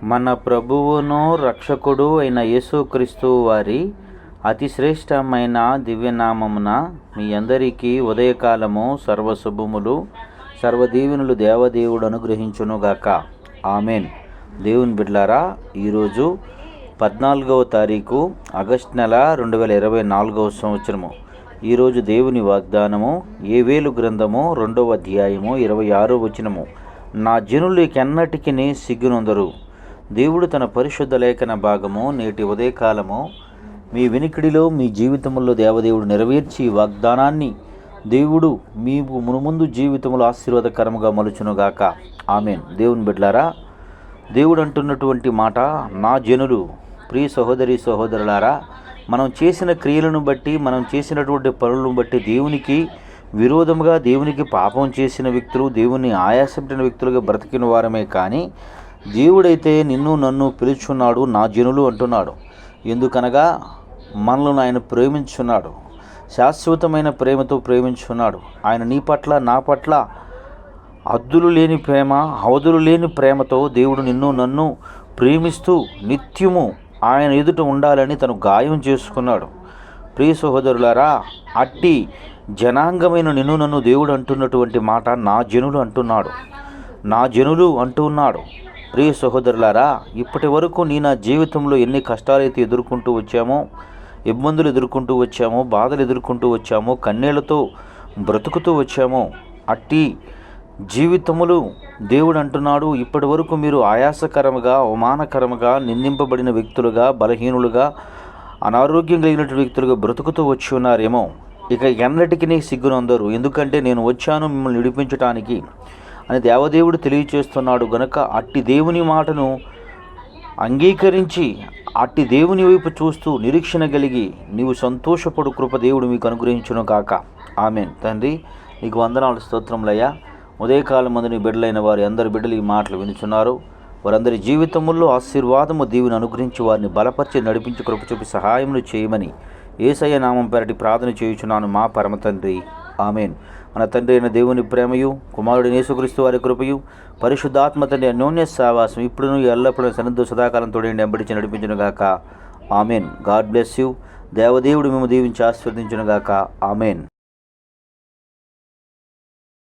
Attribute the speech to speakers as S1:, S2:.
S1: మన ప్రభువును రక్షకుడు అయిన యేసుక్రీస్తు వారి అతి శ్రేష్టమైన దివ్యనామమున మీ అందరికీ ఉదయకాలము సర్వశుభములు సర్వదీవెనలు దేవదేవుడు అనుగ్రహించునుగాక. ఆమెన్. దేవుని బిడ్డలారా, ఈరోజు 14వ తారీఖు ఆగస్టు నెల 2024వ సంవత్సరము. ఈరోజు దేవుని వాగ్దానము యోవేలు గ్రంథము 2వ అధ్యాయము 26వ వచనము. నా జనులు ఎన్నటికి సిగ్గునొందరు. దేవుడు తన పరిశుద్ధ లేఖన భాగము నేటి ఉదయకాలము మీ వినికిడిలో మీ జీవితంలో దేవదేవుడు నెరవేర్చి వాగ్దానాన్ని దేవుడు మీకు మునుముందు జీవితంలో ఆశీర్వాదకరముగా మలుచునుగాక. ఆమెన్. దేవుని బిడ్డలారా, దేవుడు అంటున్నటువంటి మాట, నా జనులు. ప్రియ సహోదరి సహోదరులారా, మనం చేసిన క్రియలను బట్టి, మనం చేసినటువంటి పనులను బట్టి దేవునికి విరోధముగా, దేవునికి పాపం చేసిన వ్యక్తులు, దేవుని ఆయాసపెట్టిన వ్యక్తులుగా బ్రతికిన వారమే. కానీ దేవుడైతే నిన్ను నన్ను పిలుచున్నాడు, నా జనులు అంటున్నాడు. ఎందుకనగా మనలను ఆయన ప్రేమించున్నాడు, శాశ్వతమైన ప్రేమతో ప్రేమించున్నాడు. ఆయన నీ పట్ల నా పట్ల హద్దులు లేని ప్రేమ, అవధులు లేని ప్రేమతో దేవుడు నిన్ను నన్ను ప్రేమిస్తూ నిత్యము ఆయన ఎదుట ఉండాలని తను గాయం చేసుకున్నాడు. ప్రియ సహోదరులారా, అట్టి జనాంగమైన నిన్ను నన్ను దేవుడు అంటున్నటువంటి మాట నా జనులు అంటున్నాడు, నా జనులు అంటున్నాడు. ప్రియ సహోదరులారా, ఇప్పటి వరకు నా జీవితంలో ఎన్ని కష్టాలైతే ఎదుర్కొంటూ వచ్చామో, ఇబ్బందులు ఎదుర్కొంటూ వచ్చామో, బాధలు ఎదుర్కొంటూ వచ్చామో, కన్నీళ్లతో బ్రతుకుతూ వచ్చామో, అట్టి జీవితములు దేవుడు అంటున్నాడు, ఇప్పటి వరకు మీరు ఆయాసకరముగా, అవమానకరముగా, నిందింపబడిన వ్యక్తులుగా, బలహీనులుగా, అనారోగ్యం కలిగినటువంటి వ్యక్తులుగా బ్రతుకుతూ వచ్చి ఉన్నారేమో. ఇక ఎన్నటికీ సిగ్గునందరు, ఎందుకంటే నేను వచ్చాను మిమ్మల్ని విడిపించటానికి అని దేవదేవుడు తెలియచేస్తున్నాడు. గనుక అట్టి దేవుని మాటను అంగీకరించి, అట్టి దేవుని వైపు చూస్తూ నిరీక్షణ కలిగి నీవు సంతోషపడు కృప దేవుడు మీకు అనుగ్రహించును కాక. ఆమెన్. తండ్రి, నీకు వందనాలు, స్తోత్రములయ్యా. ఉదయకాలం మందు నీ బిడ్డలైన వారి అందరి బిడ్డలు ఈ మాటలు వినుచున్నారు. వారందరి జీవితముల్లో ఆశీర్వాదము దీవుని అనుగ్రహించి వారిని బలపరిచి నడిపించి కృప చూపి సహాయములు చేయమని యేసయ్య నామం పేరటి ప్రార్థన చేయుచున్నాను మా పరమ తండ్రి. ఆమెన్. మన తండ్రి అయిన దేవుని ప్రేమయు, కుమారుడు యేసుక్రీస్తు వారి కృపయు, పరిశుద్ధాత్మ తండ్రి అన్యోన్య సహవాసం ఇప్పుడును ఎల్లప్పుడూ సన్నిధి సదాకాలం తోడేండి ఎంబడించి నడిపించునుగాక. ఆమెన్. God bless you. దేవదేవుడు మేము దీవించి ఆశీర్వదించునుగాక. ఆమెన్.